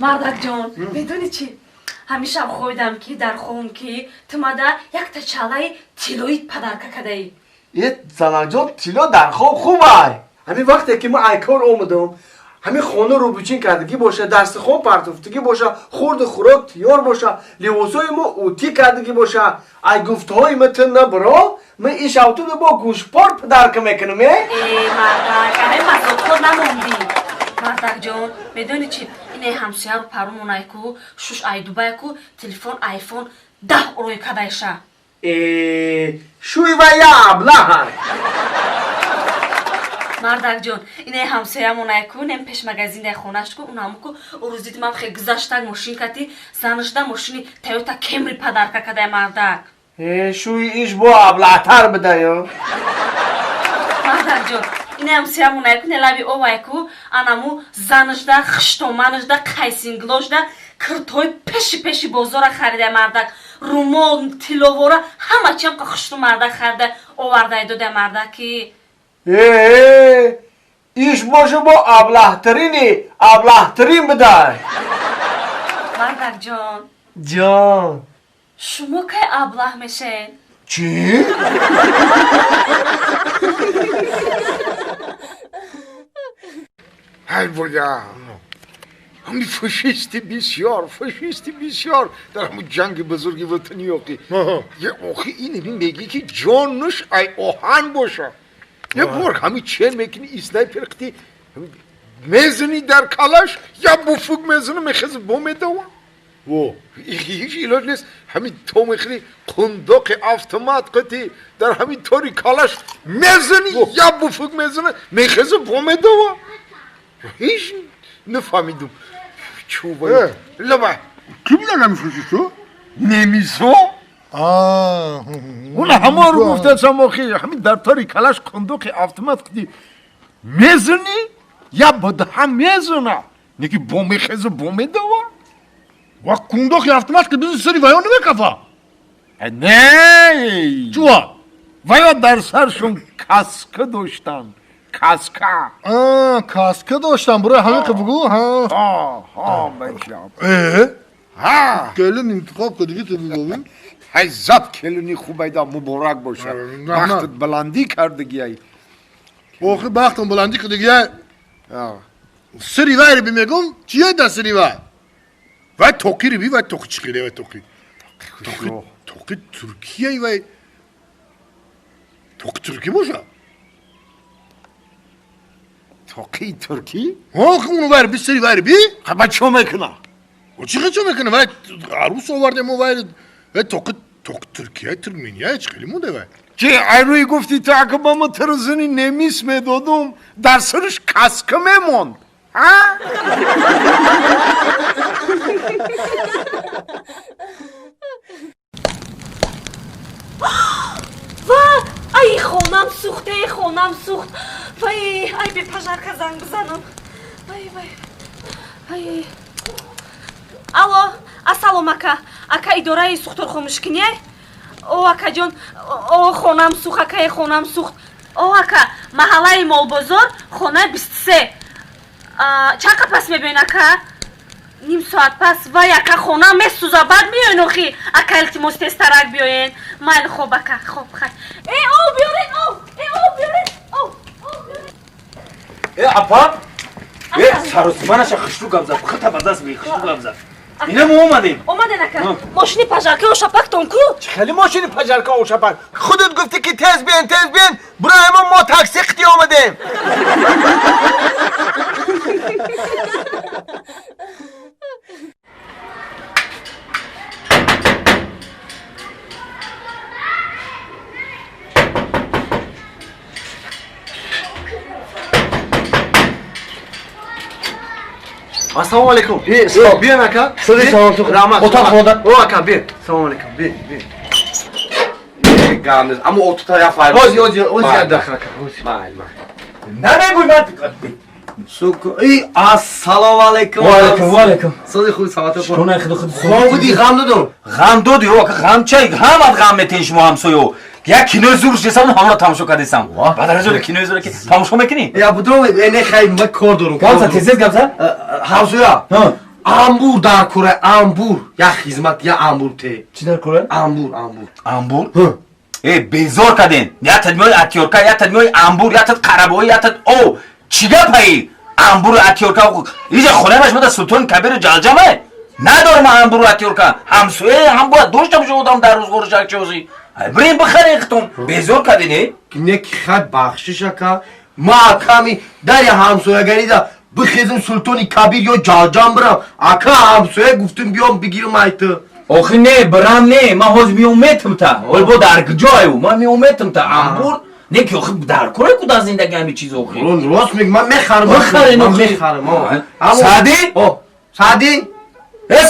مردک جان بدونی چی؟ همیشه خویدم که در خون که تو مده یک تا چاله تیلویت پدرکه کده ای یه زنک جان تیلا در خواب خوبه همین وقتی که من ایکار اومدم همین خانه رو بچین کردگی باشه درس خواب پرتفتگی باشه خورد خوراک تیار باشه لباسای ما اوتی کردگی باشه ای گفته های متن نبرا من این شوتو با گوشپار پدرکه میکنم ای مردک همه مزاد خود نموندی مردک جان بدونی چی؟ اینه همسیه رو پرون ایکو شوش ایدوبه کو تلفن آیفون 10 روی کدایشه شوی و یا ابله مردک جان اینه همسایه همون ایکو نیم پیش مگزین خونش کو اون همون کو او روز دیدم خیلی گذاشتن ماشین کتی زنشده ماشینی تویوتا کمری پدرکه کده مردک شوی ایش با ابله تر بده یا مردک جان اینه همسایه همون ایکو نلوی او ایکو انامو زنشده خشتومنشده قیسینگلاشده کرتوی پیشی بازار خریده مردک رومال تیلوورا همه چیم که خشتو مردک خریده اوورده داده مردکی ایش باشه با ابله ترین بده مردک جان جان شما که ابله میشین چی؟ ای بودا همین فاشیستی بسیار در همون جنگ بزرگی وطنی آقی یه آخی این میگی که جانش ای آهن باشه یه بار همین چین میکنی اسنایپر کتی میزنی در کلاش یا بفوق میزنه میخوز بومه و هیچ ایلاج نیست همین تو میخوری قنداق автомат کتی در همین طوری کلاش میزنی یا بفوق میزنه میخوز بومه هیچ نفهمیدم چوبه لبا کی بوده نمیفروشی تو؟ نمیزو اون همه رو گفته سماخی همین در طوری کلاش قنداق автомат کتی میزنی یا بده هم میزنه نگی بومه خیز بومه و کنداق автомат که بیزی سری ویان نمیکفه نه چوه؟ ویا در سرشون کاسکه داشتن کاسکه کاسکه داشتن برای همه که بگو ها بچم گلن انتخاب کدیگی تو بگوی حیزت کلونی خوبه مبارک باشه وقتت بلندی کردگی ای آخه بختم بلندی کدیگی سری ویری بیمیگم چیه ده سری وی؟ وی توکی ری بی وی توکی چکیره وی توکی ترکیه وی توکی ترکی باشه توکی ترکی؟ خب اونو ویری بی سری ویری بی؟ خب چو میکنه؟ و چی چو میکنه وی عروس آورده مو وی توکی ترکیه ترکمینیه چه خیلی مونده وی که ایروی گفتی تا اگه با ما ترزنی نمیس میدادم در سرش کاسکه میموند وای ای خونم سوخت وای ای به پژارکه زنگ بزنم وای ای الو السلام اکا اداره سوختور خاموشکنیه او اکا جان او خونم سوخت او اکا محله مول بازار خونه 23 چقدر پس میبین اکا نیم ساعت پس وای اکا خونه میسوزه بعد میاین اخی اکا التماس تسترک بیاین من خوب اکا خوب خیلی او بیارین اپا سروسمانش خشتو گم زد خطا بدست می خشتو گم زد اینه ما اومدیم اکا ماشینی پژارکه و شپک تون کو خیلی ماشینی پژارکه و شپک خودت گفتی که تز بین برای ما تاکسی قطی آمدیم السلام علیکم بیان اکا سلام تو رحمت اتاق خودت او اکا بیان السلام علیکم بیان گاندز اما اتاق یا فایل اوزی داخل اکا نه نگوی من سوکو ای السلام علیکم و علیکم سازی خوبی سلامت شونه خود خواه بودی غم دادم غم دادی او اکا غم چای غم میتین شما همسایو یک کینوی زورش رسم همراه تماشا کردیسم بعد رجل کینوی زور که تماشا میکنی یا بودم اینه خیلی من کار دارم گمزه تیزیز گمزه همسویا انبور در کره انبور یا خدمت یا انبور ته چی در کره؟ انبور Ambur? Bezor kadın. Yatad moy atyorka, yatad moy ambur, yatad qaraboy, yatad o. Chiga pay? Ambur atyorka. İyice خونه‌اش بوده سلطان کبیر جلجمه. ندارم ambur atyorka. همسایه هم باید داشته باشه آدم در روز خورشک چوزی. بریم بخریختم. Bezor kadını. نه کی خد بخشش که ما کمی در همسایگری دا بخیزم سلطانی کبیر یا جاجام برم اکا همسایه گفتم بیام بگیرم ایتو آخه نه برام نه من هاز میومتم تا ول با در جایو من میومتم تا ambur نه که آخه در کره کود از زندگی همین چیز آخه اون راست میگم من میخرم بخرین من آخه. میخرم سعدی؟ سعدی؟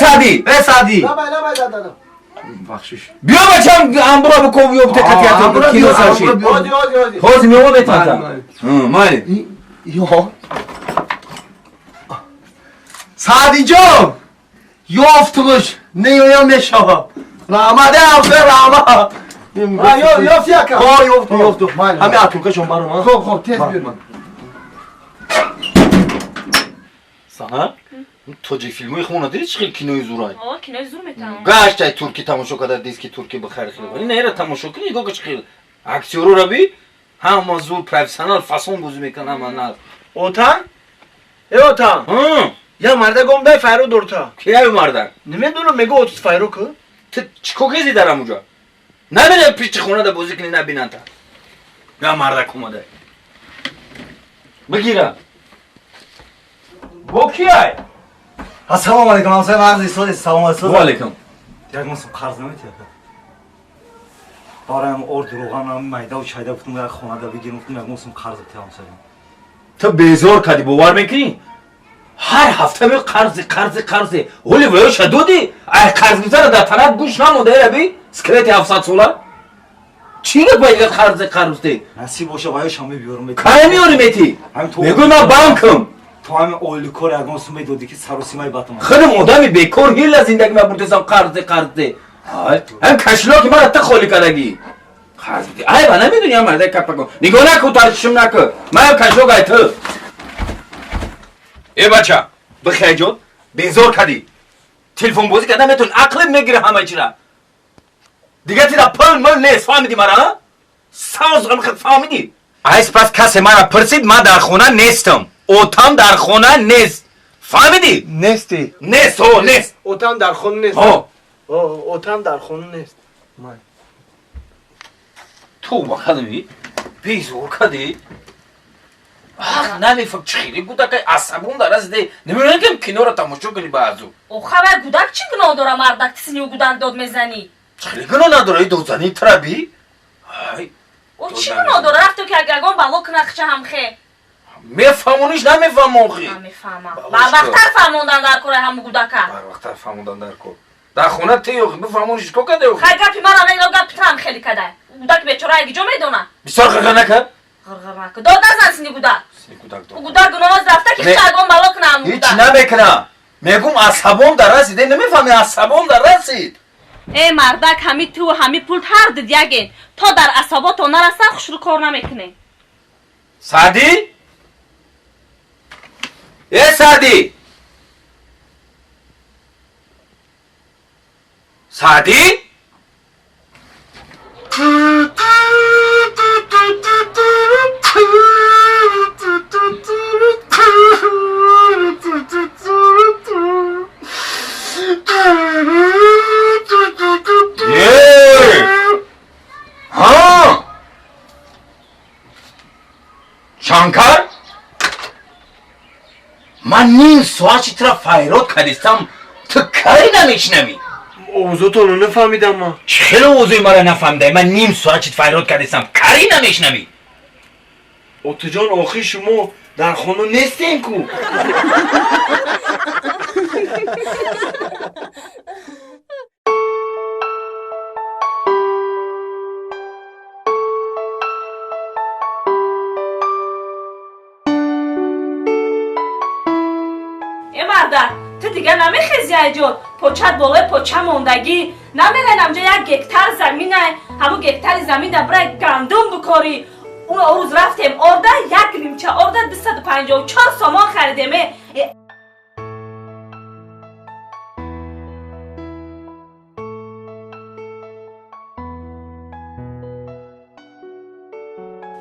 سعدی سعدی نبای دادا بخشش بیا بچم ambura بکو بیا بته کتیات کیلو سرشی هادی هادی هاز میومتم تا مالی یا سعدی جان یافتمش نیایم میشم رحمده همسایه رحمه یافتی اکا یافتم همه اتوکشون برام خب تیز بیار Sana Tacik filmi خونه دیدی چه کینوی زورای آه کینای زور میتونم گاشتای ترکی تماشا کردن دیسکی ترکی بخیر خیلی ولی نه را تماشا کنی نگاه کش خیلی اکتیورو را بی هم زور پروفسیونال فاسون بازی میکنه من اوتان؟ ای اوتان یا مرده گم دای فایرو دورتا کی مردن نمیدونم میگه اوتوس فایرو که تو چیکو کسی دارم اونجا نبینه پیچ خونه دا بازی کنی نبینن تا یا مردک اومده بگیرم با کی ای Assalomu alaykum, hamsoya ma'ruz iso'z, salom alaykum. و علیکم Yag'masam qarz nima Boram orduruğanam mayda u chayda butun va xonada bigiruftum, yag'masam qarz bitam hamsoya. تو بیزار کردی باور میکنی؟ هر هفته می قرض ولی ولی شدودی ای قرض میزنه در طرف گوش نمونده ربی سکلت 700 سوله چی رو باید قرض دی؟ Nasib o'sha bayo shami biyorim. کاری میاری میتی؟ همین تو میگوی من بانکم تو هم oylikor yag'masam beydodi ki sarosimay batam. خودم آدمی بیکار هیل از زندگی من بردیسم قرض دی هم کشلا که من حتی خالی کردگی قرض دی ای با نمیدونی هم مرده کپا کن نگاه نکن ترشم نکن من هم کشلا گای تو ای بچه بخیر جان بیزار کردی تلفن بازی کردن میتون عقل میگیره همه چی را دیگه تیرا پل مل نیست فهمیدی مرا؟ ساز غم خود فهمیدی؟ ایس پس کسی مرا پرسید من در خونه نیستم اوتام در خونه نیست فهمیدی؟ نیستی نیست نیست اوتان در خونه نیست ها اوتان در خونه نیست تو با کدومی؟ بیزور کدی؟ نمیفهم چخیلی گودا که عصبون در از دی نمیدونم که کنار را تماشا کنی بعضو او خبر گودک چی گناه داره مردک تسنی و گودک داد میزنی چخیلی گناه نداره دوزنی ترابی؟ او چی گناه داره رفتو که اگرگان بلا کنخچه هم خی میفهمونیش نمیفهم آخی نمیفهمم بر وقتر فرموندن در کره همو گودکه بر وقتر فهموندن در کن در خونه تی آخی بفهمونیش که کده آخی خیلی گپی مرا نگاه گپ ترم خیلی کده گودک بیچاره اگه جو میدونه بسیار غرغر نکرد؟ غرغر نکه داد نزن سنی گودک گودک او گودک گناه رفته که نه. خیلی بلا کنه همو هیچ گودک نمیکنم میگم عصبم در رسیده نمیفهمی عصبم در رسید ای مردک همی تو همی پول هر دید یگین تا در عصبات نرسن خوش رو کار نمیکنه سعدی؟ سعدی؟ سعدی؟ ها شانکر من نیم ساعت چی طرف فایرات کردیستم تو کاری نمیشنوی اوضاع تو رو نفهمیدم ما خیلی اوضوعی ما را نفهمده من نیم ساعت چی فایرات کردیستم کاری نمیشنوی اوتو جان آخی شما در خونه نیستین کو تو دیگه نمیخیزی ایجور پوچت بالای پوچه موندگی نمیرن همجا یک گکتر زمینه همون گکتر زمین در برای گندم بکاری اون روز رفتیم ارده یک نیمچه ارده 254 سامان خریدیم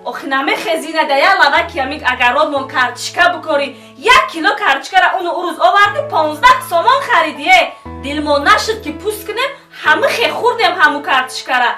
ох наме хезина да я лава киамик агарод мон карточка букори 1 кило карточка ра уну урус оварди 15 сомон харидие дилмон нашид ки пуст кунем ҳама хе хурдем ҳаму карточка ра